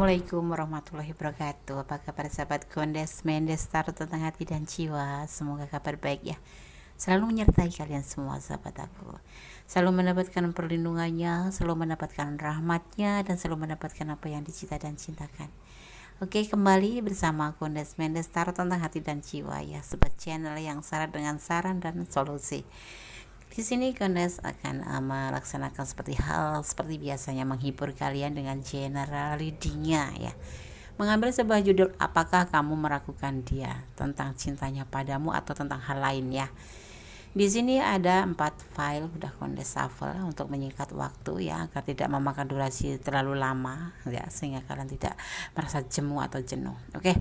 Assalamualaikum warahmatullahi wabarakatuh. Apa kabar sahabat Gondes Mendestar tentang hati dan jiwa? Semoga kabar baik ya, selalu menyertai kalian semua sahabat aku. Selalu mendapatkan perlindungannya, selalu mendapatkan rahmatnya, dan selalu mendapatkan apa yang dicita dan cintakan. Oke, kembali bersama Gondes Mendestar tentang hati dan jiwa ya, sebuah channel yang syarat dengan saran dan solusi. Di sini Gondes akan melaksanakan seperti biasanya, menghibur kalian dengan general readingnya ya. Mengambil sebuah judul, apakah kamu meragukan dia, tentang cintanya padamu atau tentang hal lain ya. Di sini ada 4 file udah Gondes shuffle untuk menyingkat waktu ya, agar tidak memakan durasi terlalu lama ya, sehingga kalian tidak merasa jemu atau jenuh. Oke.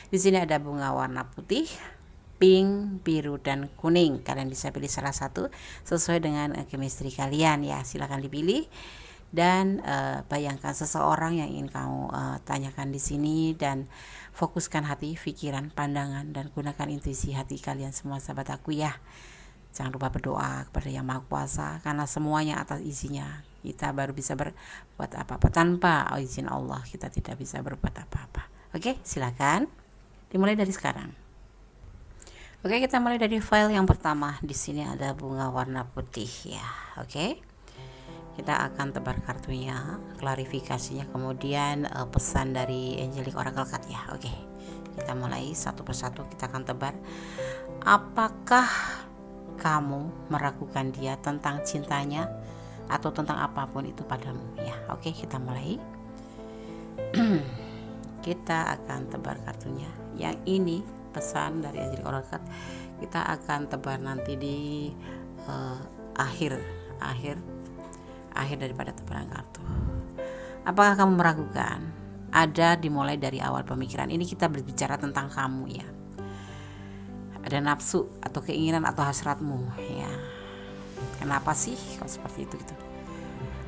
Di sini ada bunga warna putih, pink, biru, dan kuning. Kalian bisa pilih salah satu sesuai dengan chemistry kalian ya. Silakan dipilih dan bayangkan seseorang yang ingin kamu tanyakan di sini, dan fokuskan hati, pikiran, pandangan, dan gunakan intuisi hati kalian semua sahabat aku ya. Jangan lupa berdoa kepada Yang Maha Kuasa, karena semuanya atas izinnya kita baru bisa berbuat apa-apa. Tanpa izin Allah kita tidak bisa berbuat apa-apa. Oke, silakan dimulai dari sekarang. Oke, kita mulai dari file yang pertama. Di sini ada bunga warna putih ya. Oke. Kita akan tebar kartunya, klarifikasinya, kemudian pesan dari Angelic Oracle Card ya. Oke. Kita mulai satu persatu, kita akan tebar. Apakah kamu meragukan dia tentang cintanya atau tentang apapun itu padamu ya. Oke, kita mulai. Kita akan tebar kartunya. Yang ini pesan dari Angelic Oracle, kita akan tebar nanti di akhir daripada tebaran kartu. Apakah kamu meragukan? Ada dimulai dari awal pemikiran. Ini kita berbicara tentang kamu ya. Ada nafsu atau keinginan atau hasratmu ya. Kenapa sih kok seperti itu gitu?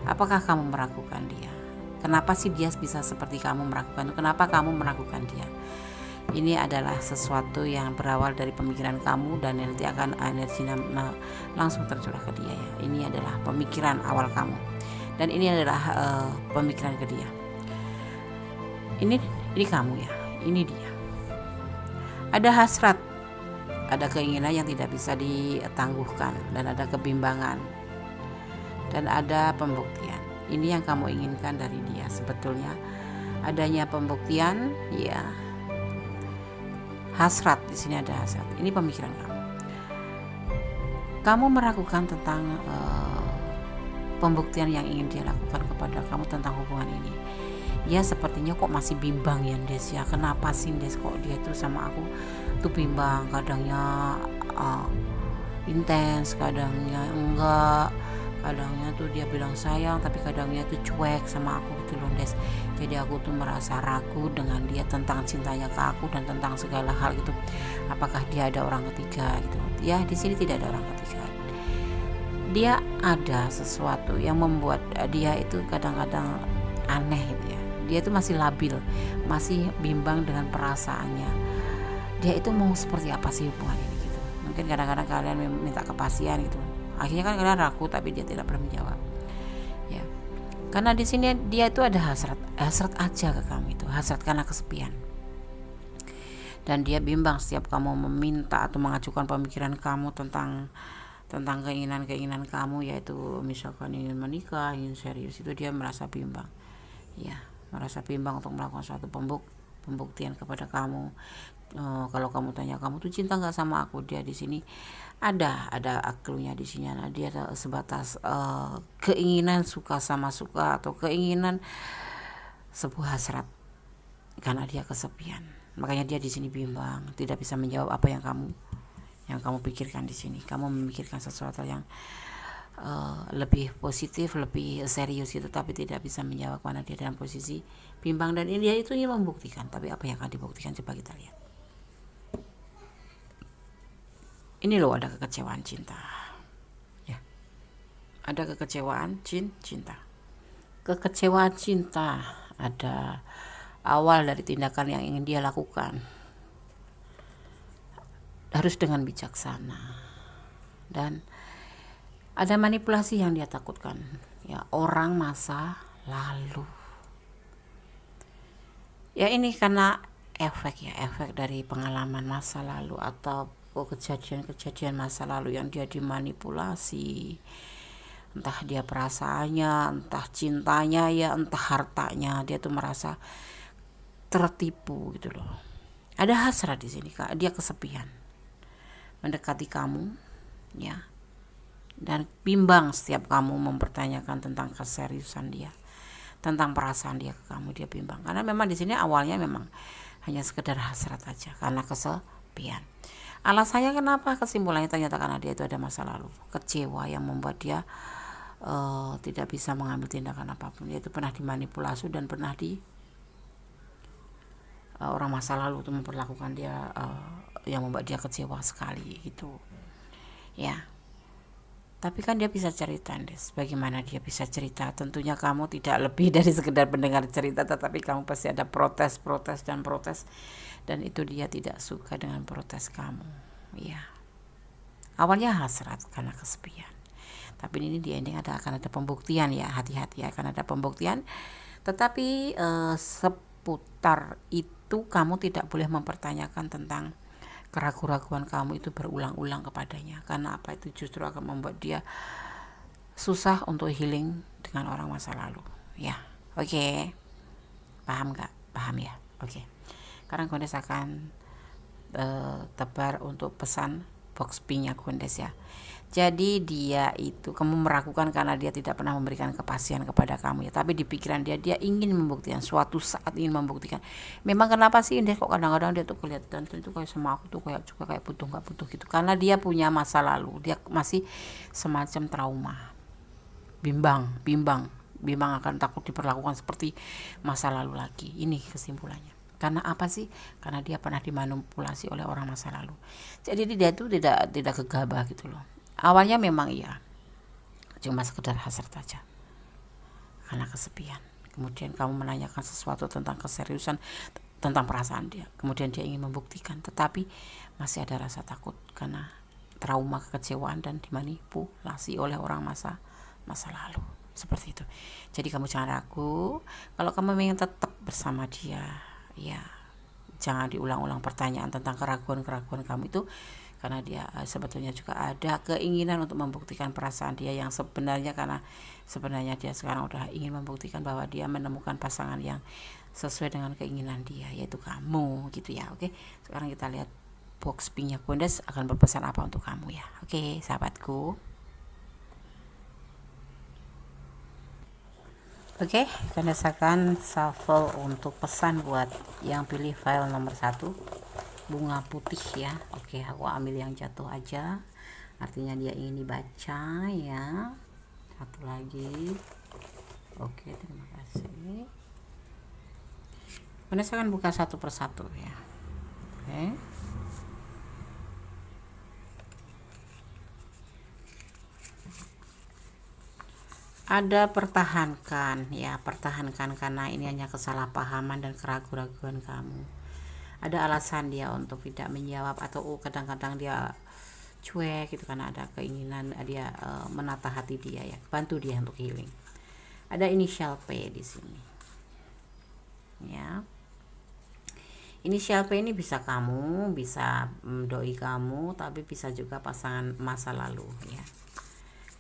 Apakah kamu meragukan dia? Kenapa sih dia bisa seperti kamu meragukan? Kenapa kamu meragukan dia? Ini adalah sesuatu yang berawal dari pemikiran kamu, dan nanti akan energinya langsung tercurah ke dia ya. Ini adalah pemikiran awal kamu, dan ini adalah pemikiran ke dia. Ini kamu ya, ini dia. Ada hasrat, ada keinginan yang tidak bisa ditangguhkan, dan ada kebimbangan, dan ada pembuktian. Ini yang kamu inginkan dari dia sebetulnya, adanya pembuktian ya. Hasrat, di sini ada hasrat. Ini pemikiran kamu. Kamu meragukan tentang pembuktian yang ingin dia lakukan kepada kamu tentang hubungan ini. Dia sepertinya kok masih bimbang ya Des ya. Kenapa sih Des kok dia tuh sama aku tuh bimbang, kadangnya intens, kadangnya enggak. Kadangnya tuh dia bilang sayang, tapi kadangnya tuh cuek sama aku gitu loh Des. Jadi aku tuh merasa ragu dengan dia tentang cintanya ke aku dan tentang segala hal gitu. Apakah dia ada orang ketiga gitu? Ya, di sini tidak ada orang ketiga. Dia ada sesuatu yang membuat dia itu kadang-kadang aneh gitu ya. Dia itu masih labil, masih bimbang dengan perasaannya. Dia itu mau seperti apa sih hubungan ini gitu. Mungkin kadang-kadang kalian minta kepastian gitu. Akhirnya kan kalian ragu, tapi dia tidak pernah menjawab. Ya. Karena di sini dia itu ada hasrat aja ke kamu itu, hasrat karena kesepian. Dan dia bimbang setiap kamu meminta atau mengajukan pemikiran kamu tentang keinginan kamu, yaitu misalkan ingin menikah, ingin serius, itu dia merasa bimbang. Ya, merasa bimbang untuk melakukan suatu pembuktian kepada kamu. Kalau kamu tanya kamu tuh cinta nggak sama aku, dia di sini ada clue-nya di sini. Nah, dia sebatas keinginan suka sama suka, atau keinginan sebuah hasrat karena dia kesepian. Makanya dia di sini bimbang, tidak bisa menjawab apa yang kamu pikirkan di sini. Kamu memikirkan sesuatu yang lebih positif, lebih serius itu, tapi tidak bisa menjawab karena dia dalam posisi bimbang. Dan ini dia itu ingin membuktikan, tapi apa yang akan dibuktikan coba kita lihat. Ini loh, ada kekecewaan cinta ya. Ada kekecewaan cinta. Kekecewaan cinta ada awal dari tindakan yang ingin dia lakukan. Harus dengan bijaksana. Dan ada manipulasi yang dia takutkan ya, orang masa lalu. Ya ini karena efek dari pengalaman masa lalu atau kejadian-kejadian masa lalu yang dia dimanipulasi, entah dia perasaannya, entah cintanya ya, entah hartanya, dia tuh merasa tertipu gitu loh. Ada hasrat di sini, Kak. Dia kesepian mendekati kamu ya, dan bimbang setiap kamu mempertanyakan tentang keseriusan dia, tentang perasaan dia ke kamu. Dia bimbang karena memang di sini awalnya memang hanya sekedar hasrat aja karena kesepian. Alasannya kenapa? Kesimpulannya ternyata karena dia itu ada masa lalu kecewa yang membuat dia tidak bisa mengambil tindakan apapun. Dia itu pernah dimanipulasi dan pernah orang masa lalu itu memperlakukan dia yang membuat dia kecewa sekali gitu ya. Tapi kan dia bisa cerita, Des. Bagaimana dia bisa cerita? Tentunya kamu tidak lebih dari sekedar pendengar cerita, tetapi kamu pasti ada protes dan itu dia tidak suka dengan protes kamu ya. Awalnya hasrat karena kesepian, tapi ini di ending akan ada pembuktian ya. Hati-hati, akan ada pembuktian. Tetapi seputar itu kamu tidak boleh mempertanyakan tentang keraguan-keraguan kamu itu berulang-ulang kepadanya. Karena apa? Itu justru akan membuat dia susah untuk healing dengan orang masa lalu ya. Oke. Paham gak? Paham ya. Oke. Sekarang Gondes akan tebar untuk pesan box pink-nya Gondes ya. Jadi dia itu kamu meragukan karena dia tidak pernah memberikan kepastian kepada kamu ya. Tapi di pikiran dia ingin membuktikan, suatu saat ingin membuktikan. Memang kenapa sih Indah kok kadang-kadang dia tuh kelihatan tuh itu kayak sama aku tuh kayak juga kayak butuh nggak butuh gitu. Karena dia punya masa lalu, dia masih semacam trauma, bimbang akan takut diperlakukan seperti masa lalu lagi. Ini kesimpulannya. Karena apa sih? Karena dia pernah dimanipulasi oleh orang masa lalu. Jadi dia tuh tidak gegabah gitu loh. Awalnya memang iya, cuma sekedar hasrat saja karena kesepian. Kemudian kamu menanyakan sesuatu tentang keseriusan, tentang perasaan dia. Kemudian dia ingin membuktikan, tetapi masih ada rasa takut karena trauma, kekecewaan dan dimanipulasi oleh orang masa lalu. Seperti itu. Jadi kamu jangan ragu. Kalau kamu ingin tetap bersama dia, ya jangan diulang-ulang pertanyaan tentang keraguan-keraguan kamu itu, karena dia sebetulnya juga ada keinginan untuk membuktikan perasaan dia yang sebenarnya, karena sebenarnya dia sekarang udah ingin membuktikan bahwa dia menemukan pasangan yang sesuai dengan keinginan dia, yaitu kamu gitu ya. Oke, sekarang kita lihat box pinknya Gondes akan berpesan apa untuk kamu ya. Oke sahabatku. Oke, Gondes akan shuffle untuk pesan buat yang pilih file nomor 1, bunga putih ya. Oke, aku ambil yang jatuh aja, artinya dia ingin dibaca ya. Satu lagi. Oke, terima kasih. Kemudian saya akan buka satu persatu ya. Oke. Ada pertahankan ya, pertahankan karena ini hanya kesalahpahaman dan keraguan-keraguan kamu. Ada alasan dia untuk tidak menjawab atau kadang-kadang dia cuek gitu karena ada keinginan dia menata hati dia ya. Bantu dia untuk healing. Ada inisial P di sini. Ya. Inisial P ini bisa kamu, bisa doi kamu, tapi bisa juga pasangan masa lalu ya.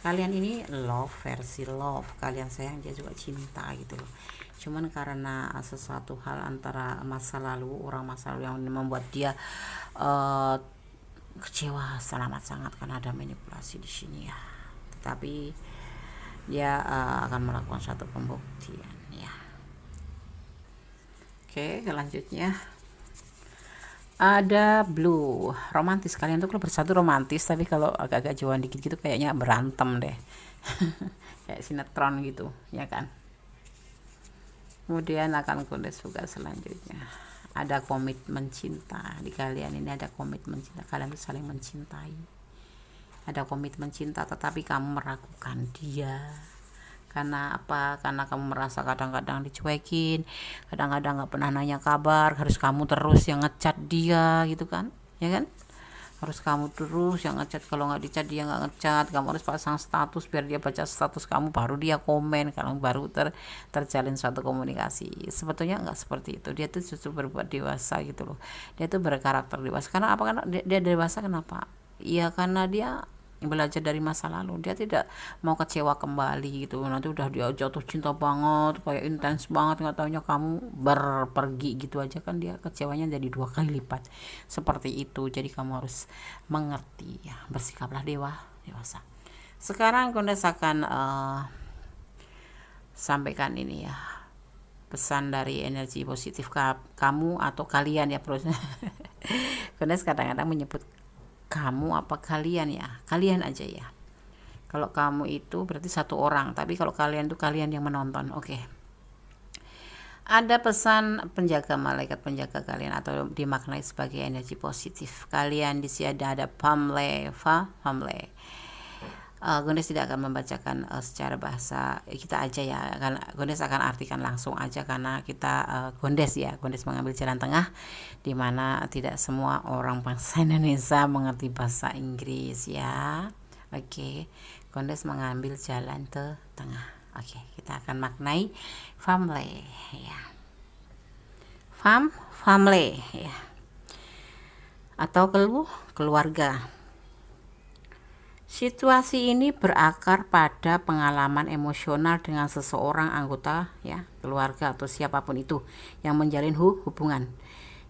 Kalian ini love versi love, kalian sayang dia juga cinta gitu loh. Cuman karena sesuatu hal antara masa lalu, orang masa lalu yang membuat dia kecewa sangat karena ada manipulasi di sini ya. Tetapi dia akan melakukan satu pembuktian ya. Oke, selanjutnya ada blue, romantis. Kalian tuh kalau bersatu romantis, tapi kalau agak-agak jauhan dikit gitu kayaknya berantem deh. Kayak sinetron gitu ya kan. Kemudian akan Gondes buka selanjutnya, ada komitmen cinta. Di kalian ini ada komitmen cinta, kalian tuh saling mencintai, ada komitmen cinta, tetapi kamu meragukan dia. Karena apa? Karena kamu merasa kadang-kadang dicuekin, kadang-kadang gak pernah nanya kabar, harus kamu terus yang ngechat dia gitu kan, ya kan. harus kamu terus yang ngechat, kalau nggak dicat dia nggak ngechat, kamu harus pasang status biar dia baca status kamu baru dia komen, kalau baru terjalin suatu komunikasi. Sebetulnya nggak seperti itu, dia tuh justru berbuat dewasa gitu loh, dia tuh berkarakter dewasa. Karena apa? Karena dia dewasa. Kenapa? Ya karena dia belajar dari masa lalu, dia tidak mau kecewa kembali gitu. Nanti udah dia jatuh cinta banget, kayak intens banget, nggak taunya kamu berpergi gitu aja, kan dia kecewanya jadi 2 kali lipat seperti itu. Jadi kamu harus mengerti ya, bersikaplah dewasa. Sekarang Gondes akan sampaikan ini ya, pesan dari energi positif kamu atau kalian ya, bro. Gondes kadang-kadang menyebut kamu apa kalian ya, kalian aja ya. Kalau kamu itu berarti satu orang, tapi kalau kalian itu kalian yang menonton. Oke. Ada pesan penjaga, malaikat penjaga kalian, atau dimaknai sebagai energi positif kalian. Di sini ada family. Gondes tidak akan membacakan secara bahasa kita aja ya, karena Gondes akan artikan langsung aja, karena kita Gondes mengambil jalan tengah di mana tidak semua orang bangsa Indonesia mengerti bahasa Inggris ya. Oke, Gondes mengambil jalan tengah. Oke, kita akan maknai family ya. Family ya, atau keluarga. Situasi ini berakar pada pengalaman emosional dengan seseorang anggota ya, keluarga atau siapapun itu yang menjalin hubungan.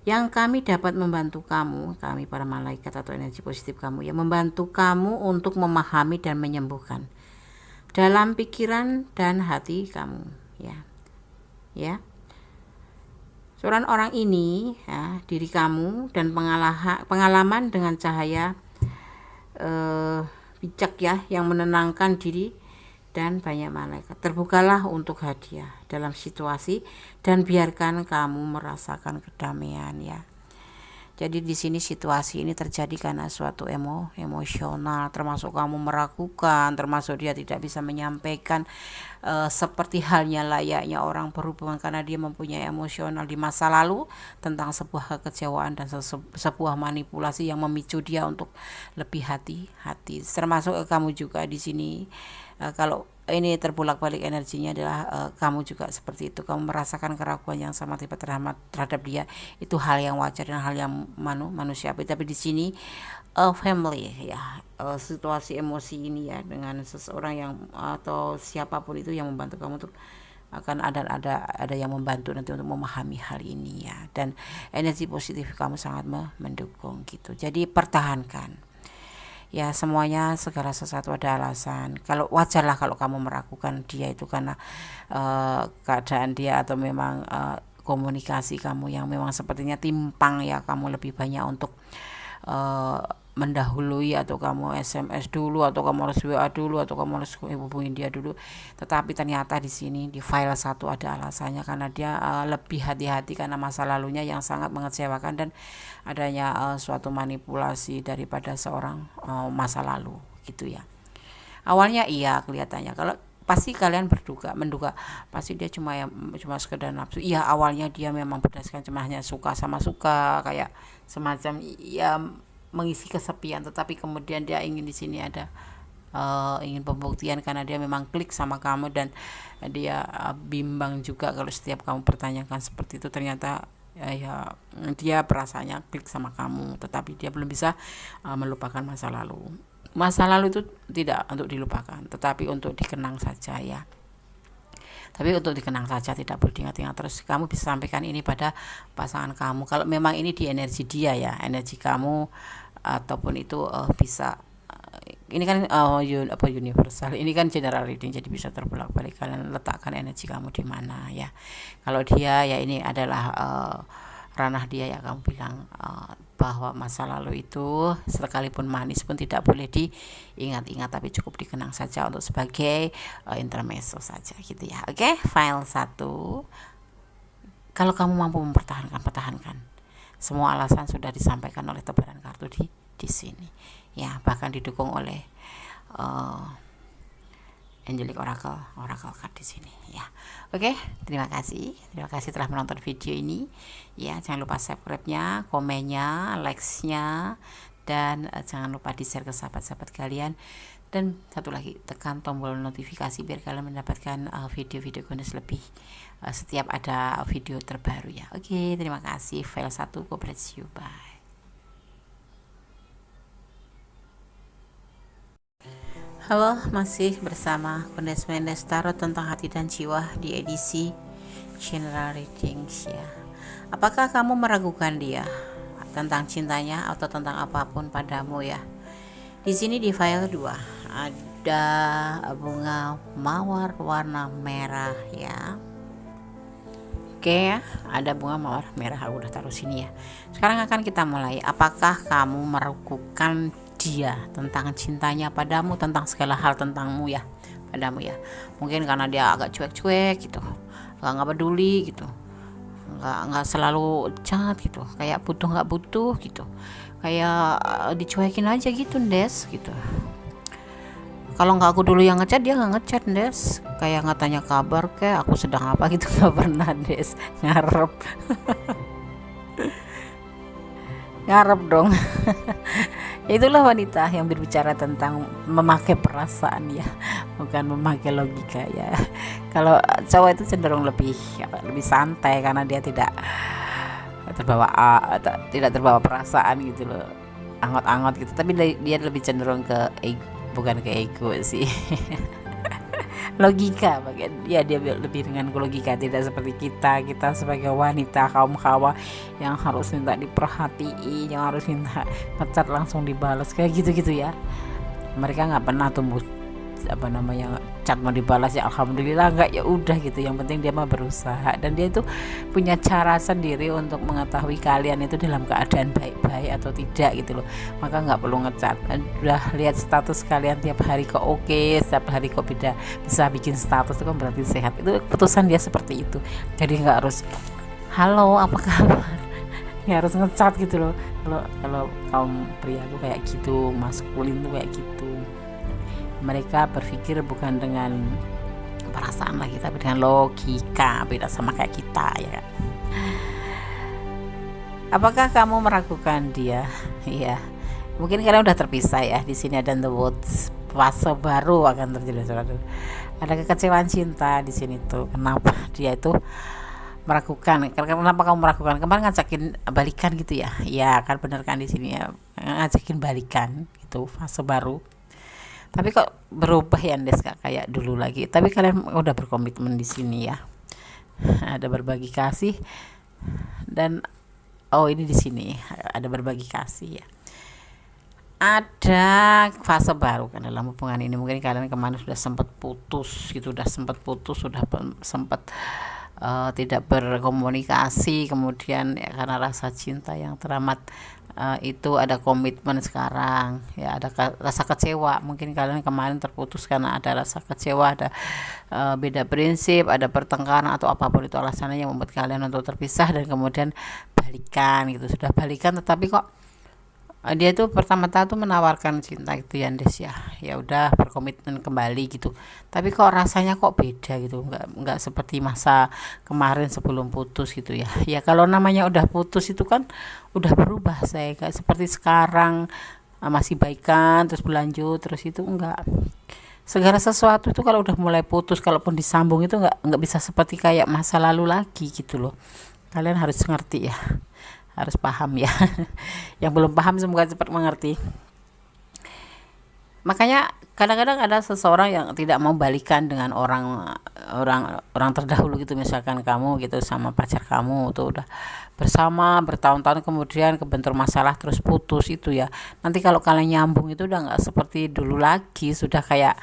Yang kami dapat membantu kamu, kami para malaikat atau energi positif kamu, yang membantu kamu untuk memahami dan menyembuhkan dalam pikiran dan hati kamu ya. Seorang orang ini ya, diri kamu dan pengalaman dengan cahaya bijak ya, yang menenangkan diri dan banyak malaikat. Terbukalah untuk hadiah dalam situasi dan biarkan kamu merasakan kedamaian ya. Jadi di sini situasi ini terjadi karena suatu emosional, termasuk kamu meragukan, termasuk dia tidak bisa menyampaikan seperti halnya layaknya orang berhubungan, karena dia mempunyai emosional di masa lalu tentang sebuah kekecewaan dan sebuah manipulasi yang memicu dia untuk lebih hati-hati. Termasuk kamu juga di sini. Kalau ini terbolak-balik energinya adalah kamu juga seperti itu, kamu merasakan keraguan yang sama terhadap dia. Itu hal yang wajar dan hal yang manusiawi. Tapi di sini family ya, situasi emosi ini ya, dengan seseorang yang atau siapapun itu yang membantu kamu untuk akan ada yang membantu nanti untuk memahami hal ini ya, dan energi positif kamu sangat mendukung gitu. Jadi pertahankan ya, semuanya segala sesuatu ada alasan. Kalau wajarlah kalau kamu meragukan dia itu karena keadaan dia, atau memang komunikasi kamu yang memang sepertinya timpang ya, kamu lebih banyak untuk mendahului, atau kamu SMS dulu, atau kamu harus WA dulu, atau kamu harus hubungin dia dulu. Tetapi ternyata di sini di file 1 ada alasannya, karena dia lebih hati-hati karena masa lalunya yang sangat mengecewakan dan adanya suatu manipulasi daripada seorang masa lalu gitu ya. Awalnya iya kelihatannya, kalau pasti kalian menduga pasti dia cuma sekedar nafsu. Iya, awalnya dia memang berdasarkan cuma hanya suka sama suka, kayak semacam ya mengisi kesepian, tetapi kemudian dia ingin di sini ada ingin pembuktian, karena dia memang klik sama kamu, dan dia bimbang juga kalau setiap kamu pertanyakan seperti itu. Ternyata ya dia perasaannya klik sama kamu, tetapi dia belum bisa melupakan masa lalu. Masa lalu itu tidak untuk dilupakan, tetapi untuk dikenang saja ya. Tapi untuk dikenang saja, tidak perlu diingat-ingat terus. Kamu bisa sampaikan ini pada pasangan kamu kalau memang ini di energi dia ya, energi kamu, ataupun itu bisa ini kan universal, ini kan general reading, jadi bisa terbolak-balik. Kalian letakkan energi kamu di mana ya. Kalau dia ya, ini adalah ranah dia ya, kamu bilang bahwa masa lalu itu sekalipun manis pun tidak boleh diingat-ingat, tapi cukup dikenang saja untuk sebagai intermezzo saja gitu ya. Oke, file 1. Kalau kamu mampu mempertahankan, pertahankan. Semua alasan sudah disampaikan oleh tebaran kartu di sini ya, bahkan didukung oleh Angelic Oracle card di sini ya. Oke, terima kasih telah menonton video ini ya. Jangan lupa subscribe-nya, komennya, likes-nya, dan jangan lupa di share ke sahabat-sahabat kalian. Dan satu lagi, tekan tombol notifikasi biar kalian mendapatkan video-video Gondes lebih setiap ada video terbaru ya. Oke, terima kasih. File 1, God bless you, bye. Halo, masih bersama Gondes Mendes Tarot tentang hati dan jiwa di edisi General Readings ya. Apakah kamu meragukan dia tentang cintanya atau tentang apapun padamu ya? Di sini di file 2 ada bunga mawar warna merah ya. Oke ya, ada bunga mawar merah, aku udah taruh sini ya. Sekarang akan kita mulai. Apakah kamu meragukan dia tentang cintanya padamu, tentang segala hal tentangmu ya, padamu ya? Mungkin karena dia agak cuek-cuek gitu, nggak peduli gitu, nggak selalu chat gitu, kayak butuh nggak butuh gitu, kayak dicuekin aja gitu Des gitu. Kalau nggak aku dulu yang ngechat, dia nggak ngechat Des, kayak nggak tanya kabar kayak aku sedang apa gitu, nggak pernah Des. Ngarep dong. Ya itulah wanita yang berbicara tentang memakai perasaan ya, bukan memakai logika ya. Kalau cowok itu cenderung lebih santai karena dia tidak terbawa perasaan gitu loh, angot-angot gitu. Tapi dia lebih cenderung ke ego, bukan ke ego sih. Logika, dia lebih dengan logika, tidak seperti kita sebagai wanita kaum hawa yang harus minta diperhatiin, yang harus minta ngecat langsung dibalas kayak gitu ya. Mereka nggak pernah tumbuh chat mau dibalas ya alhamdulillah, enggak ya udah gitu. Yang penting dia mah berusaha, dan dia itu punya cara sendiri untuk mengetahui kalian itu dalam keadaan baik-baik atau tidak gitu loh. Maka nggak perlu ngechat, udah lihat status kalian tiap hari kok oke, setiap hari kok bisa bikin status, itu kan berarti sehat. Itu keputusan dia seperti itu. Jadi nggak harus halo apa kabar, ya harus ngechat gitu loh. Kalau kaum pria tuh kayak gitu, maskulin tuh kayak gitu. Mereka berpikir bukan dengan perasaan lagi, tapi dengan logika, beda sama kayak kita ya kan. Apakah kamu meragukan dia? Iya, mungkin kalian udah terpisah ya. Di sini ada the woods, fase baru akan terjadi. Ada kekecewaan cinta di sini tuh. Kenapa dia itu meragukan? Kenapa kamu meragukan? Kemarin ngajakin balikan gitu ya? Ya kan, bener kan di sini ya, ngajakin balikan gitu, fase baru. Tapi kok berubah ya Des, gak kayak dulu lagi. Tapi kalian udah berkomitmen di sini ya. Ada berbagi kasih, dan ini di sini ada berbagi kasih ya. Ada fase baru kan dalam hubungan ini. Mungkin kalian kemarin sudah sempat putus gitu, sudah sempat tidak berkomunikasi, kemudian ya karena rasa cinta yang teramat itu ada komitmen sekarang ya, ada rasa kecewa. Mungkin kalian kemarin terputus karena ada rasa kecewa, ada beda prinsip, ada pertengkaran atau apapun itu alasannya yang membuat kalian untuk terpisah, dan kemudian balikan gitu. Sudah balikan tetapi kok dia tuh pertama-tama tuh menawarkan cinta gitu ya Des ya, ya udah berkomitmen kembali gitu. Tapi kok rasanya kok beda gitu, nggak seperti masa kemarin sebelum putus gitu ya. Ya kalau namanya udah putus itu kan udah berubah, saya kayak seperti sekarang masih baikan terus berlanjut terus, itu enggak. Segala sesuatu itu kalau udah mulai putus, kalaupun disambung itu nggak bisa seperti kayak masa lalu lagi gitu loh. Kalian harus ngerti ya, harus paham ya. Yang belum paham semoga cepat mengerti. Makanya kadang-kadang ada seseorang yang tidak mau balikan dengan orang terdahulu gitu. Misalkan kamu gitu sama pacar kamu tuh udah bersama bertahun-tahun, kemudian kebentur masalah terus putus itu ya. Nanti kalau kalian nyambung itu udah nggak seperti dulu lagi, sudah kayak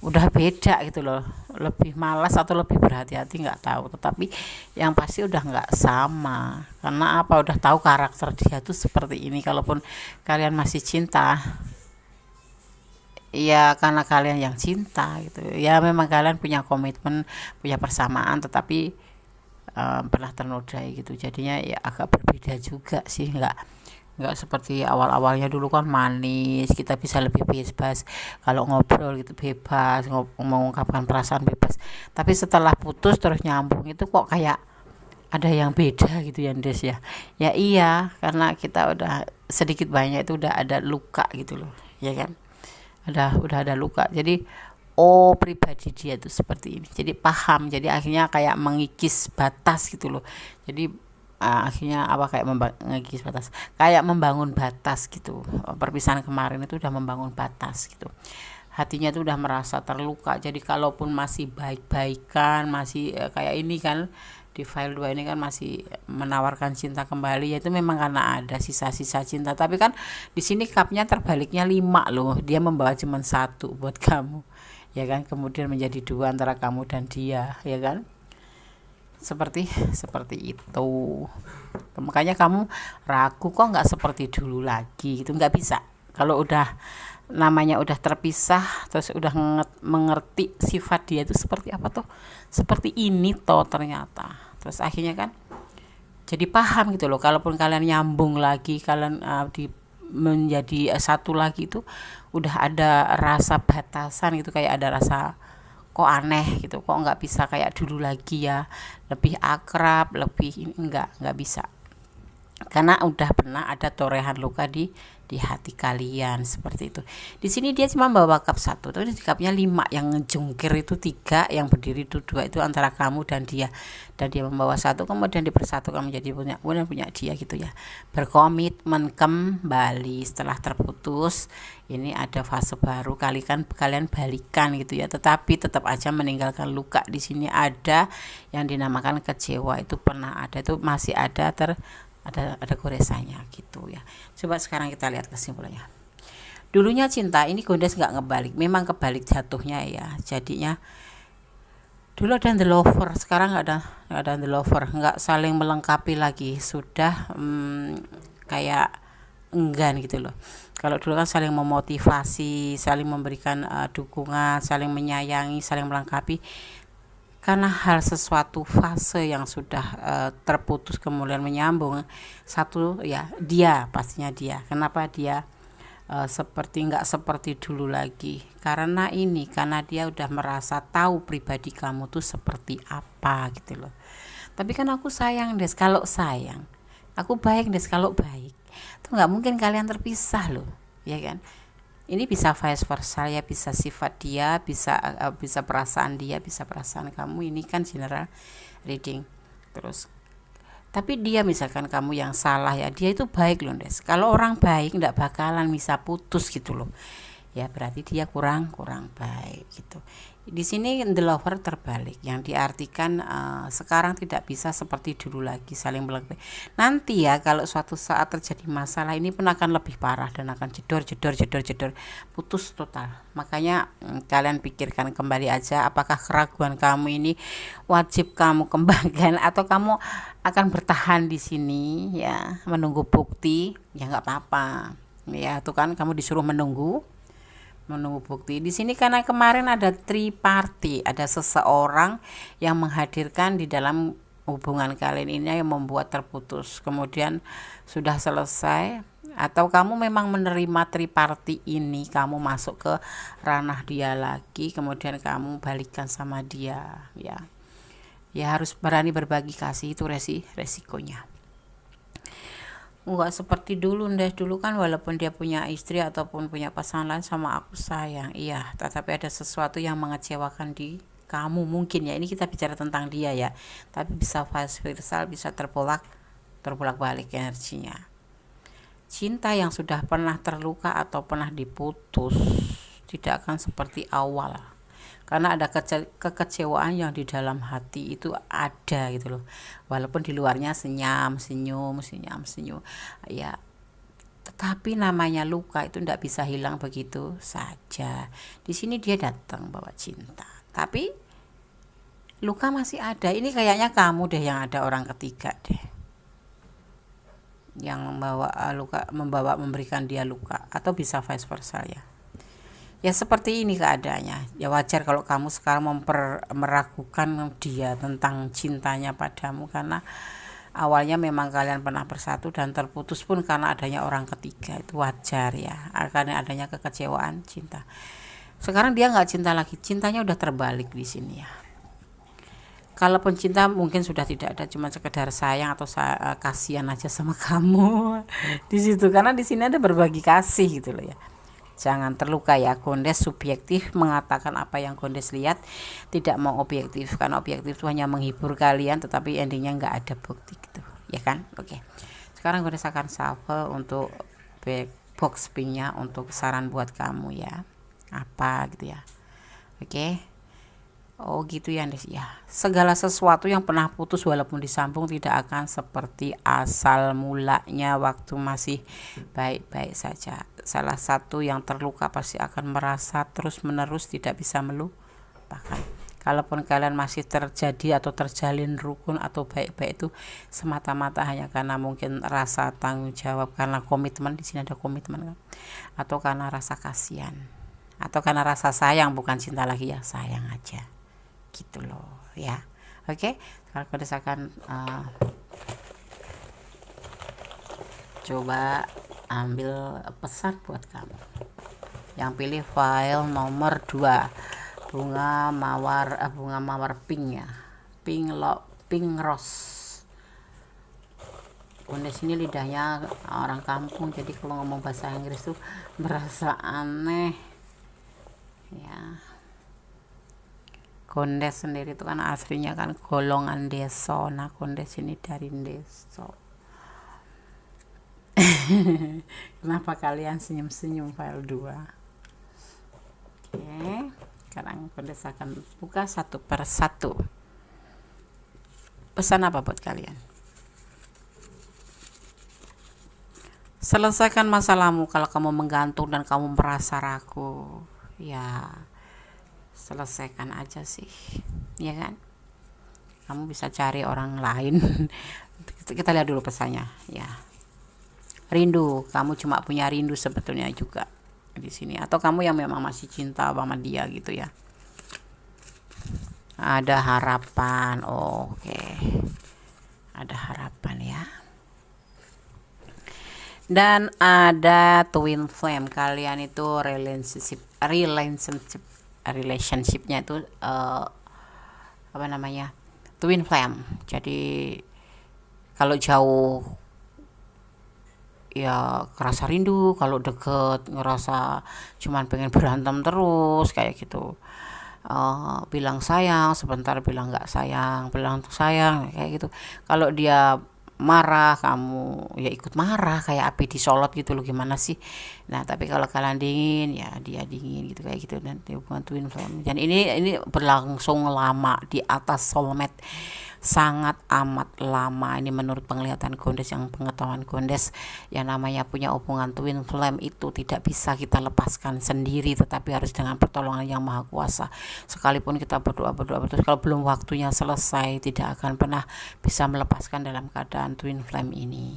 udah beda gitu loh, lebih malas atau lebih berhati-hati nggak tahu, tetapi yang pasti udah nggak sama. Karena apa, udah tahu karakter dia tuh seperti ini. Kalaupun kalian masih cinta ya karena kalian yang cinta gitu ya, memang kalian punya komitmen, punya persamaan, tetapi pernah ternodai gitu. Jadinya ya agak berbeda juga sih, nggak seperti awal-awalnya dulu kan manis, kita bisa lebih bebas kalau ngobrol gitu, bebas mengungkapkan perasaan bebas. Tapi setelah putus terus nyambung itu kok kayak ada yang beda gitu ya Des ya. Ya iya, karena kita udah sedikit banyak itu udah ada luka gitu loh, ya kan, udah ada luka. Jadi oh, pribadi dia itu seperti ini, jadi paham, jadi akhirnya kayak mengikis batas gitu loh. Jadi akhirnya kayak mengikis batas, kayak membangun batas gitu. Perpisahan kemarin itu udah membangun batas gitu, hatinya itu udah merasa terluka. Jadi kalaupun masih baik-baikan, masih kayak ini kan, di file 2 ini kan masih menawarkan cinta kembali, yaitu memang karena ada sisa-sisa cinta. Tapi kan di sini cupnya terbaliknya 5 loh, dia membawa cuma 1 buat kamu, ya kan, kemudian menjadi 2 antara kamu dan dia, ya kan, seperti itu. Makanya kamu ragu, kok nggak seperti dulu lagi gitu, nggak bisa. Kalau udah namanya udah terpisah, terus udah mengerti sifat dia itu seperti apa tuh, seperti ini toh ternyata. Terus akhirnya kan jadi paham gitu loh. Kalaupun kalian nyambung lagi, kalian menjadi satu lagi, itu udah ada rasa batasan gitu, kayak ada rasa kok aneh gitu, kok nggak bisa kayak dulu lagi ya, lebih akrab, lebih nggak bisa, karena udah pernah ada torehan luka di hati kalian, seperti itu. Di sini dia cuma bawa cup 1, tapi di cupnya 5, yang ngejungkir itu 3, yang berdiri itu 2, itu antara kamu dan dia membawa 1, kemudian dipersatukan menjadi punya dia gitu ya, berkomitmen kembali setelah terputus. Ini ada fase baru, kalian balikan gitu ya, tetapi tetap aja meninggalkan luka. Di sini ada yang dinamakan kecewa, itu pernah ada, itu masih ada ada goresannya gitu ya. Coba sekarang kita lihat kesimpulannya. Dulunya cinta, ini Gondes nggak ngebalik, memang kebalik jatuhnya ya. Jadinya dulu ada the lover, sekarang nggak ada the lover, nggak saling melengkapi lagi, sudah kayak enggan gitu loh. Kalau dulu kan saling memotivasi, saling memberikan dukungan, saling menyayangi, saling melengkapi. Karena hal sesuatu fase yang sudah terputus kemudian menyambung satu ya, dia pastinya dia. Kenapa dia nggak seperti dulu lagi? Karena dia udah merasa tahu pribadi kamu tuh seperti apa gitu loh. Tapi kan aku sayang Des, kalau sayang, aku baik Des, kalau baik, tuh nggak mungkin kalian terpisah loh, ya kan? Ini bisa vice versa ya, bisa sifat dia, bisa perasaan dia, bisa perasaan kamu. Ini kan general reading. Terus tapi dia misalkan kamu yang salah ya, dia itu baik loh Des. Kalau orang baik nggak bakalan bisa putus gitu loh. Ya berarti dia kurang baik gitu. Di sini the lover terbalik, yang diartikan sekarang tidak bisa seperti dulu lagi saling melengkapi. Nanti ya kalau suatu saat terjadi masalah, ini pun akan lebih parah dan akan jedor, putus total. Makanya kalian pikirkan kembali aja, apakah keraguan kamu ini wajib kamu kembangkan atau kamu akan bertahan di sini ya, menunggu bukti. Ya nggak apa-apa ya, tuh kan kamu disuruh menunggu bukti. Di sini karena kemarin ada triparty, ada seseorang yang menghadirkan di dalam hubungan kalian ini yang membuat terputus, kemudian sudah selesai, atau kamu memang menerima triparty ini, kamu masuk ke ranah dia lagi, kemudian kamu balikan sama dia ya. Ya harus berani berbagi kasih, itu resikonya. Enggak seperti dulu dulu kan walaupun dia punya istri ataupun punya pasangan lain sama aku sayang, iya, tetapi ada sesuatu yang mengecewakan di kamu mungkin ya, ini kita bicara tentang dia ya, tapi bisa vice versa, bisa terbolak balik energinya. Cinta yang sudah pernah terluka atau pernah diputus tidak akan seperti awal, karena ada kekecewaan yang di dalam hati itu ada gitu loh, walaupun di luarnya senyum ya, tetapi namanya luka itu tidak bisa hilang begitu saja. Di sini dia datang bawa cinta, tapi luka masih ada. Ini kayaknya kamu deh yang ada orang ketiga deh, yang memberikan dia luka, atau bisa vice versa ya. Ya seperti ini keadaannya. Ya wajar kalau kamu sekarang meragukan dia tentang cintanya padamu, karena awalnya memang kalian pernah bersatu dan terputus pun karena adanya orang ketiga. Itu wajar ya, karena adanya kekecewaan cinta. Sekarang dia nggak cinta lagi, cintanya udah terbalik di sini ya. kalaupun cinta mungkin sudah tidak ada, cuma sekedar sayang atau kasihan aja sama kamu di situ, karena di sini ada berbagi kasih gitu loh ya. Jangan terluka ya. Gondes subjektif mengatakan apa yang Gondes lihat, tidak mau objektif, karena objektif itu hanya menghibur kalian tetapi endingnya nggak ada bukti gitu ya kan. Oke, sekarang Gondes akan shuffle untuk back box pinknya untuk saran buat kamu ya, apa gitu ya. Oke. Oh gitu ya Des ya. Segala sesuatu yang pernah putus walaupun disambung tidak akan seperti asal mulanya waktu masih baik-baik saja. Salah satu yang terluka pasti akan merasa terus menerus tidak bisa melupakan. Kalaupun kalian masih terjadi atau terjalin rukun atau baik-baik, itu semata-mata hanya karena mungkin rasa tanggung jawab, karena komitmen, di sini ada komitmen kan? Atau karena rasa kasihan, atau karena rasa sayang, bukan cinta lagi ya, sayang aja gitu loh ya. Oke, sekarang Gondes akan coba ambil pesan buat kamu. Yang pilih file nomor 2, bunga mawar pink ya, pink rose. Gondes ini lidahnya orang kampung, jadi kalau ngomong bahasa Inggris tuh berasa aneh ya. Gondes sendiri itu kan aslinya kan golongan deso. Nah Gondes ini dari deso. Kenapa kalian senyum-senyum file 2? Oke, sekarang Gondes akan buka satu per satu. Pesan apa buat kalian? Selesaikan masalahmu. Kalau kamu menggantung dan kamu merasa ragu, ya selesaikan aja sih, ya kan. Kamu bisa cari orang lain. Kita lihat dulu pesannya ya. Rindu, kamu cuma punya rindu sebetulnya juga di sini, atau kamu yang memang masih cinta sama dia gitu ya. Ada harapan. Oke. Ada harapan ya. Dan ada twin flame. Kalian itu relationshipnya itu apa namanya, twin flame. Jadi kalau jauh ya kerasa rindu, kalau deket ngerasa cuman pengen berantem terus kayak gitu. Bilang sayang sebentar, bilang nggak sayang, bilang sayang kayak gitu. Kalau dia marah, kamu ya ikut marah kayak api disolot gitu loh, gimana sih. Nah tapi kalau kalian dingin ya dia dingin gitu kayak gitu. Dan hubungan twin flame, dan ini berlangsung lama, di atas soulmate, sangat amat lama. Ini menurut penglihatan Gondes, yang pengetahuan Gondes, yang namanya punya hubungan twin flame itu tidak bisa kita lepaskan sendiri, tetapi harus dengan pertolongan yang maha kuasa. Sekalipun kita berdoa terus, kalau belum waktunya selesai, tidak akan pernah bisa melepaskan dalam keadaan twin flame ini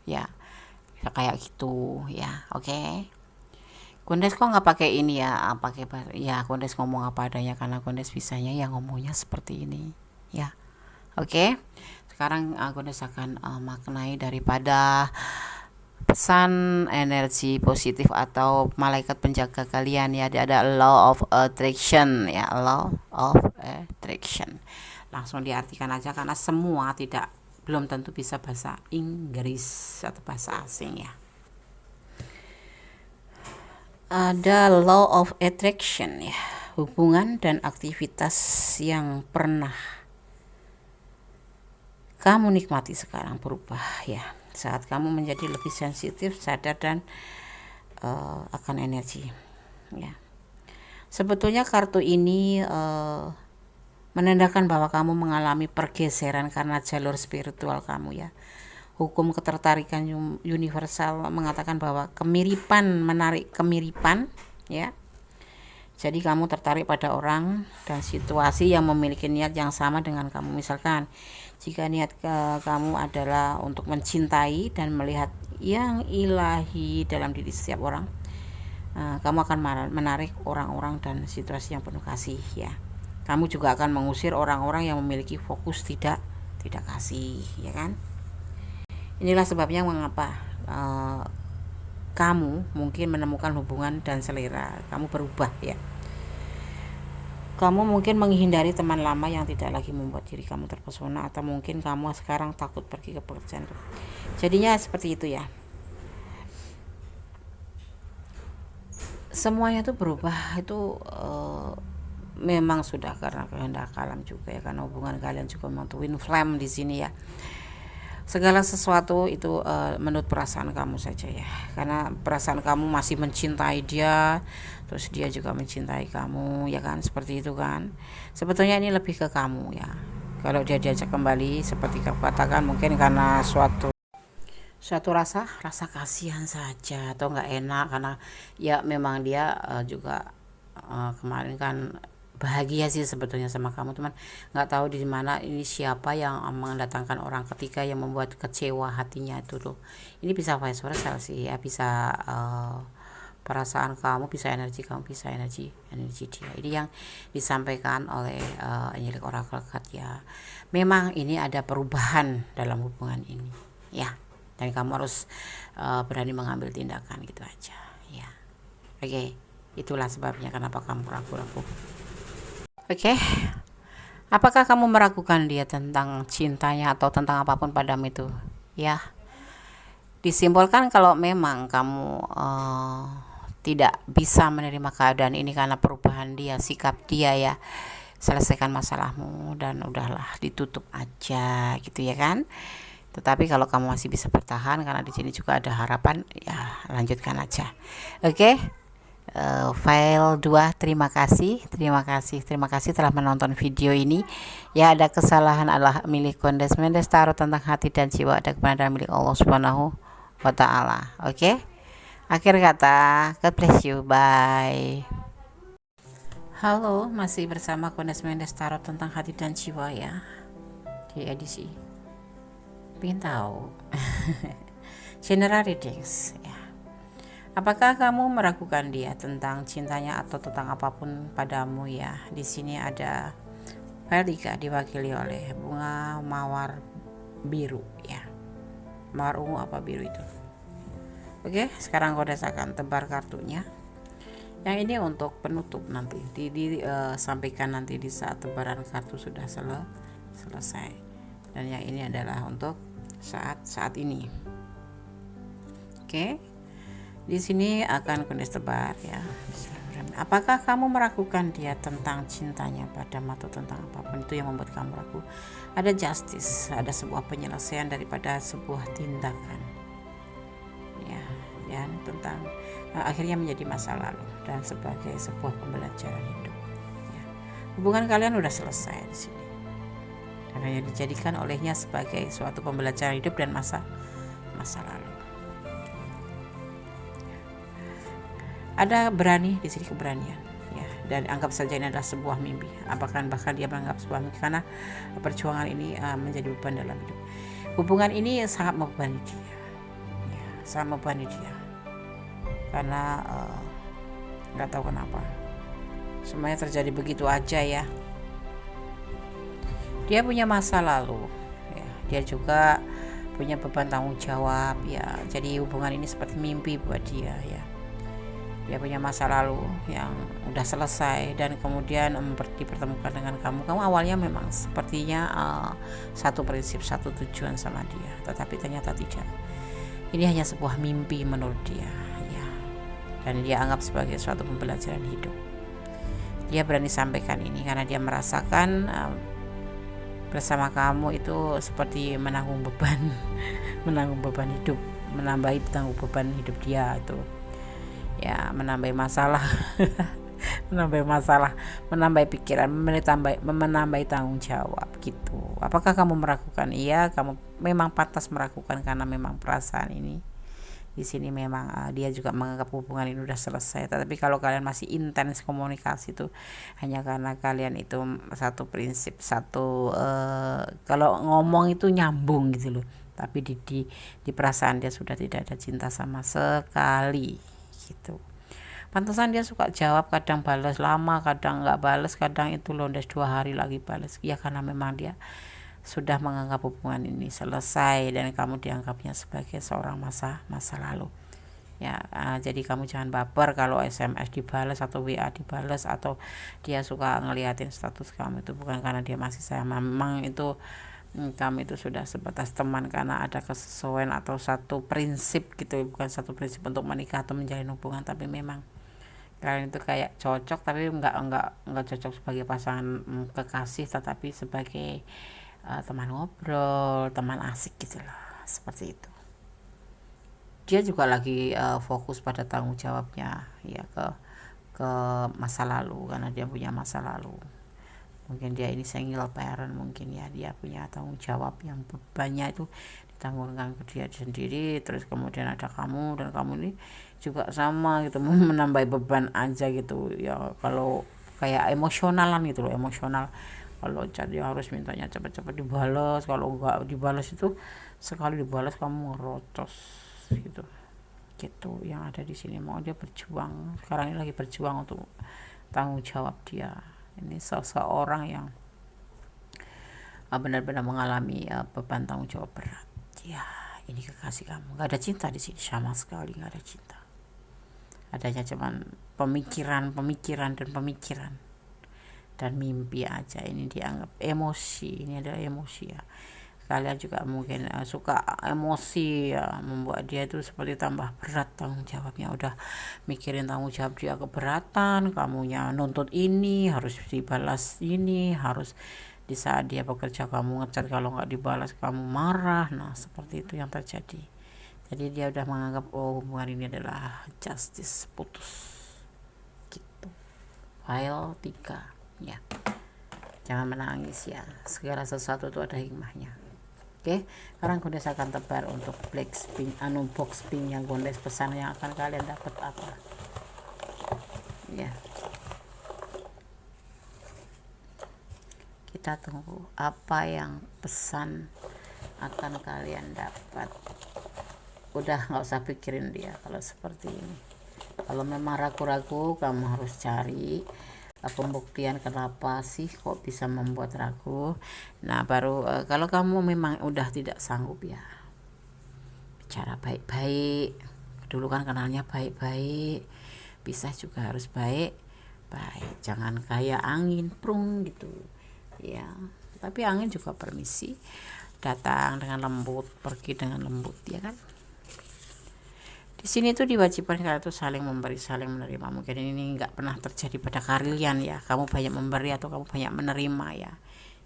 ya kayak gitu ya. Oke. Gondes kok nggak pakai ini ya, pakai ya Gondes ngomong apa adanya, karena Gondes bisanya yang ngomongnya seperti ini ya. Oke, sekarang Gondes akan maknai daripada pesan energi positif atau malaikat penjaga kalian ya. Ada law of attraction ya, law of attraction. Langsung diartikan aja, karena semua belum tentu bisa bahasa Inggris atau bahasa asing ya. Ada law of attraction ya, hubungan dan aktivitas yang pernah kamu nikmati sekarang berubah ya, saat kamu menjadi lebih sensitif, sadar, dan akan energi ya. Sebetulnya kartu ini menandakan bahwa kamu mengalami pergeseran karena jalur spiritual kamu ya. Hukum ketertarikan universal mengatakan bahwa kemiripan menarik kemiripan ya. Jadi kamu tertarik pada orang dan situasi yang memiliki niat yang sama dengan kamu. Misalkan jika niat kamu adalah untuk mencintai dan melihat yang ilahi dalam diri setiap orang, kamu akan menarik orang-orang dan situasi yang penuh kasih ya. Kamu juga akan mengusir orang-orang yang memiliki fokus tidak kasih ya kan. Inilah sebabnya mengapa kamu mungkin menemukan hubungan dan selera kamu berubah ya. kamu mungkin menghindari teman lama yang tidak lagi membuat diri kamu terpesona, atau mungkin kamu sekarang takut pergi ke pekerjaan. Jadinya seperti itu ya. Semuanya tuh berubah itu memang sudah karena kehendak alam juga ya, karena hubungan kalian juga memang twin flame di sini ya. Segala sesuatu itu menurut perasaan kamu saja ya, karena perasaan kamu masih mencintai dia, terus dia juga mencintai kamu ya kan, seperti itu kan. Sebetulnya ini lebih ke kamu ya, kalau dia diajak kembali seperti kamu katakan, mungkin karena suatu rasa kasihan saja atau nggak enak, karena ya memang dia juga kemarin kan bahagia sih sebetulnya sama kamu, teman nggak tahu di mana ini siapa yang mendatangkan orang ketiga yang membuat kecewa hatinya itu loh. Ini bisa vice versa sih ya, bisa perasaan kamu, bisa energi kamu, bisa energi dia. Ini yang disampaikan oleh Angelic Oracle Card ya. Memang ini ada perubahan dalam hubungan ini ya, dan kamu harus berani mengambil tindakan gitu aja ya. Oke, itulah sebabnya kenapa kamu ragu-ragu. Oke, apakah kamu meragukan dia tentang cintanya atau tentang apapun padamu itu ya? Disimpulkan kalau memang kamu tidak bisa menerima keadaan ini karena perubahan dia, sikap dia ya, selesaikan masalahmu dan udahlah, ditutup aja gitu ya kan. Tetapi kalau kamu masih bisa bertahan, karena di sini juga ada harapan, ya lanjutkan aja. Oke. File 2, terima kasih telah menonton video ini ya. Ada kesalahan adalah milik Kondes Mendes Tarot tentang hati dan jiwa, ada kebenaran milik Allah Subhanahu wa Ta'ala. Oke, akhir kata, God bless you, bye. Halo, masih bersama Kondes Mendes Tarot tentang hati dan jiwa ya, di edisi pengen tahu general readings ya. Apakah kamu meragukan dia tentang cintanya atau tentang apapun padamu ya? Di sini ada Pelika diwakili oleh bunga mawar biru ya. Mawar ungu apa biru itu? Oke, sekarang Kodes akan tebar kartunya. Yang ini untuk penutup, nanti disampaikan nanti di saat tebaran kartu sudah selesai. Dan yang ini adalah untuk saat ini. Oke. Di sini akan Kondes tebar ya. Apakah kamu meragukan dia tentang cintanya padamu atau tentang apapun itu yang membuat kamu ragu? Ada justice, ada sebuah penyelesaian daripada sebuah tindakan. Ya, dan tentang akhirnya menjadi masa lalu dan sebagai sebuah pembelajaran hidup. Ya. Hubungan kalian udah selesai di sini. Dan hanya dijadikan olehnya sebagai suatu pembelajaran hidup dan masa lalu. Ada berani di sini, keberanian ya, dan anggap saja ini adalah sebuah mimpi. Bahkan dia menganggap sebuah mimpi karena perjuangan ini menjadi beban dalam hidup. Hubungan ini sangat membebani dia ya, sangat membebani dia karena nggak tahu kenapa semuanya terjadi begitu aja ya. Dia punya masa lalu ya, dia juga punya beban tanggung jawab ya. Jadi hubungan ini seperti mimpi buat dia ya. Dia punya masa lalu yang udah selesai dan kemudian dipertemukan dengan kamu. Kamu awalnya memang sepertinya satu prinsip, satu tujuan sama dia, tetapi ternyata tidak. Ini hanya sebuah mimpi menurut dia ya. Dan dia anggap sebagai suatu pembelajaran hidup. Dia berani sampaikan ini karena dia merasakan bersama kamu itu seperti menanggung beban menanggung beban hidup, menambahi beban hidup dia itu ya, menambah masalah menambah pikiran, menambah tanggung jawab gitu. Apakah kamu meragukan? Iya, kamu memang pantas meragukan karena memang perasaan ini di sini memang dia juga menganggap hubungan ini udah selesai. Tapi kalau kalian masih intens komunikasi itu hanya karena kalian itu satu prinsip, kalau ngomong itu nyambung gitu loh. Tapi di perasaan dia sudah tidak ada cinta sama sekali gitu. Pantesan dia suka jawab, kadang balas lama, kadang nggak balas, kadang itu londes 2 hari lagi balas ya, karena memang dia sudah menganggap hubungan ini selesai dan kamu dianggapnya sebagai seorang masa lalu ya. Jadi kamu jangan baper kalau SMS dibales atau WA dibales atau dia suka ngeliatin status kamu, itu bukan karena dia masih sayang. Memang itu kami itu sudah sebatas teman karena ada kesesuaian atau satu prinsip gitu, bukan satu prinsip untuk menikah atau menjalin hubungan, tapi memang kalian itu kayak cocok, tapi enggak cocok sebagai pasangan kekasih, tetapi sebagai teman ngobrol, teman asik gitu loh, seperti itu. Dia juga lagi fokus pada tanggung jawabnya ya, ke masa lalu, karena dia punya masa lalu. Mungkin dia ini single parent, mungkin ya, dia punya tanggung jawab yang bebannya itu ditanggungkan ke dia sendiri. Terus kemudian ada kamu, dan kamu ini juga sama gitu, menambah beban aja gitu ya. Kalau kayak emosionalan gitu loh, emosional. Kalau chat dia harus mintanya cepat-cepat dibalas, kalau enggak dibalas itu sekali dibalas kamu ngerocos gitu. Gitu yang ada di sini. Mau dia berjuang, sekarang ini lagi berjuang untuk tanggung jawab dia. Ini seseorang yang benar-benar mengalami beban tanggung jawab berat. Ya, ini kekasih kamu. Gak ada cinta di sini sama sekali, gak ada cinta. Adanya cuman pemikiran dan mimpi aja. Ini dianggap emosi. Ini adalah emosi ya. Kalian juga mungkin suka emosi ya, membuat dia itu seperti tambah berat tanggung jawabnya. Udah mikirin tanggung jawab dia keberatan, kamunya nuntut ini harus dibalas, ini harus di saat dia bekerja kamu ngechat, kalau nggak dibalas kamu marah. Nah seperti itu yang terjadi. Jadi dia udah menganggap hubungan ini adalah justice, putus gitu. File 3 ya. Jangan menangis ya, segala sesuatu itu ada hikmahnya. Oke, sekarang Gondes akan tebar untuk black spin, box spin yang Gondes pesan, yang akan kalian dapat apa ya. Kita tunggu apa yang pesan akan kalian dapat. Udah nggak usah pikirin dia kalau seperti ini. Kalau memang ragu-ragu, kamu harus cari pembuktian kenapa sih kok bisa membuat ragu. Nah baru kalau kamu memang udah tidak sanggup ya, bicara baik-baik. Dulu kan kenalnya baik-baik, pisah juga harus baik-baik, jangan kayak angin prung gitu ya. Tapi angin juga permisi, datang dengan lembut, pergi dengan lembut ya kan. Di sini tuh diwajibkan kalian tuh saling memberi, saling menerima. Mungkin ini nggak pernah terjadi pada kalian ya, kamu banyak memberi atau kamu banyak menerima ya.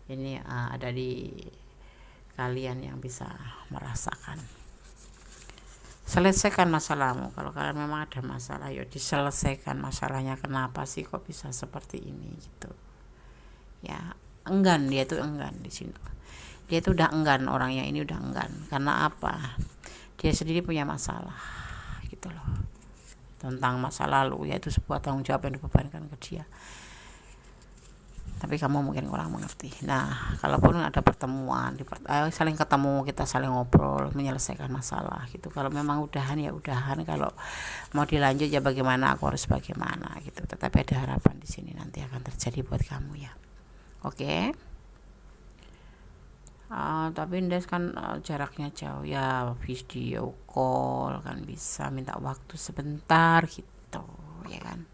Ini ada di kalian yang bisa merasakan. Selesaikan masalahmu. Kalau kalian memang ada masalah, yuk diselesaikan masalahnya. Kenapa sih kok bisa seperti ini gitu ya. Enggan, dia tuh enggan di sini. Dia tuh udah enggan, orangnya ini udah enggan. Karena apa? Dia sendiri punya masalah gitu loh, tentang masa lalu, yaitu sebuah tanggung jawab yang dibebankan ke dia. Tapi kamu mungkin kurang mengerti. Nah kalaupun ada pertemuan, saling ketemu, kita saling ngobrol, menyelesaikan masalah gitu. Kalau memang udahan ya udahan, kalau mau dilanjut ya bagaimana, aku harus bagaimana gitu. Tetapi ada harapan di sini, nanti akan terjadi buat kamu ya. Oke. Tapi Des kan jaraknya jauh ya, video call kan bisa, minta waktu sebentar gitu ya kan.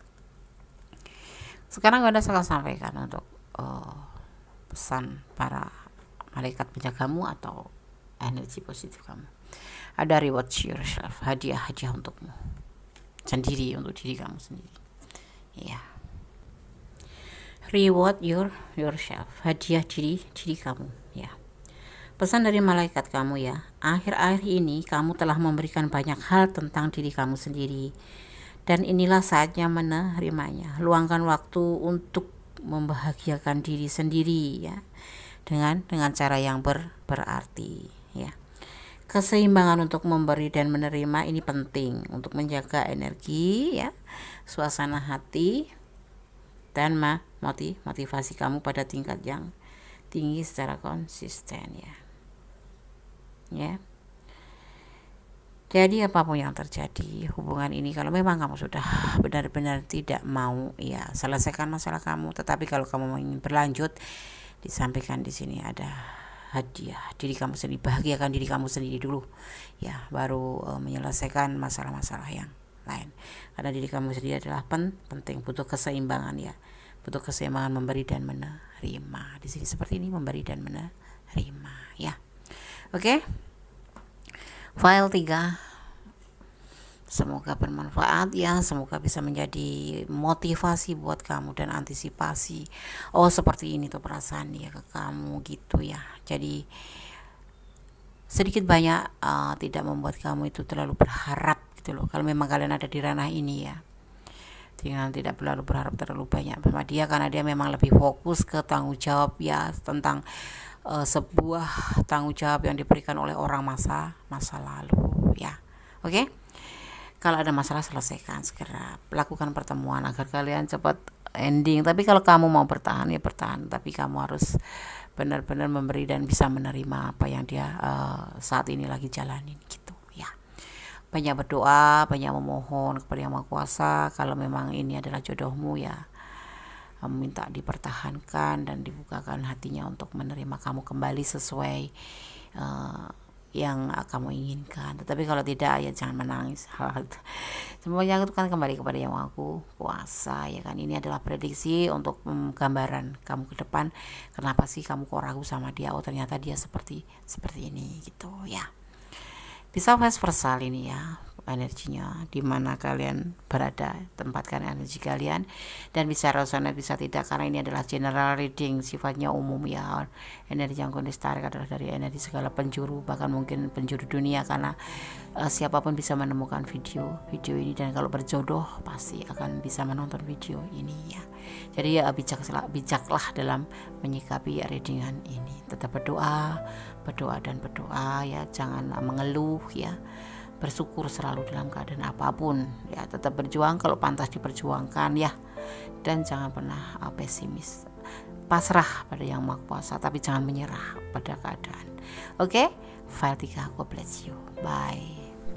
Sekarang udah saya sampaikan untuk pesan para malaikat penjagamu atau energi positif kamu. Ada reward yourself, hadiah untukmu sendiri, untuk diri kamu sendiri ya. Reward yourself, hadiah diri kamu ya. Pesan dari malaikat kamu ya, akhir-akhir ini kamu telah memberikan banyak hal tentang diri kamu sendiri, dan inilah saatnya menerimanya. Luangkan waktu untuk membahagiakan diri sendiri ya, dengan cara yang berarti ya. Keseimbangan untuk memberi dan menerima ini penting untuk menjaga energi ya, suasana hati, dan motivasi kamu pada tingkat yang tinggi secara konsisten ya. Jadi apapun yang terjadi hubungan ini, kalau memang kamu sudah benar-benar tidak mau ya, selesaikan masalah kamu. Tetapi kalau kamu ingin berlanjut, disampaikan di sini ada hadiah diri kamu sendiri, bahagiakan diri kamu sendiri dulu ya, baru menyelesaikan masalah-masalah yang lain. Karena diri kamu sendiri adalah penting, butuh keseimbangan ya, butuh keseimbangan memberi dan menerima. Di sini seperti ini, memberi dan menerima ya. Oke. File 3 semoga bermanfaat ya, semoga bisa menjadi motivasi buat kamu dan antisipasi. Oh seperti ini tuh perasaan dia ke kamu gitu ya. Jadi sedikit banyak tidak membuat kamu itu terlalu berharap gitu loh. Kalau memang kalian ada di ranah ini ya, jangan tidak terlalu berharap terlalu banyak sama dia, karena dia memang lebih fokus ke tanggung jawab ya, tentang sebuah tanggung jawab yang diberikan oleh orang masa lalu ya. Oke. Kalau ada masalah selesaikan segera, lakukan pertemuan agar kalian cepat ending. Tapi kalau kamu mau bertahan ya bertahan, tapi kamu harus benar-benar memberi dan bisa menerima apa yang dia saat ini lagi jalanin gitu ya. Banyak berdoa, banyak memohon kepada Yang Maha Kuasa. Kalau memang ini adalah jodohmu ya, minta dipertahankan dan dibukakan hatinya untuk menerima kamu kembali sesuai yang kamu inginkan. Tetapi kalau tidak ya jangan menangis. Semuanya itu kan kembali kepada Yang Maha Kuasa ya kan. Ini adalah prediksi untuk gambaran kamu ke depan. Kenapa sih kamu kok ragu sama dia? Oh ternyata dia seperti ini gitu ya. Bisa vice versa ini ya, energinya di mana kalian berada, tempatkan energi kalian, dan bisa resonate bisa tidak, karena ini adalah general reading, sifatnya umum ya. Energi yang kondisi tarik adalah dari energi segala penjuru, bahkan mungkin penjuru dunia, karena siapapun bisa menemukan video ini, dan kalau berjodoh pasti akan bisa menonton video ini ya. Jadi ya bijaklah dalam menyikapi readingan ini. Tetap berdoa ya, jangan mengeluh ya. Bersyukur selalu dalam keadaan apapun ya, tetap berjuang kalau pantas diperjuangkan ya, dan jangan pernah pesimis. Pasrah pada Yang Maha Kuasa, tapi jangan menyerah pada keadaan. Oke, file 3, God bless you, bye.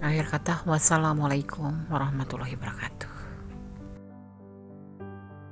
Akhir kata, wassalamualaikum warahmatullahi wabarakatuh.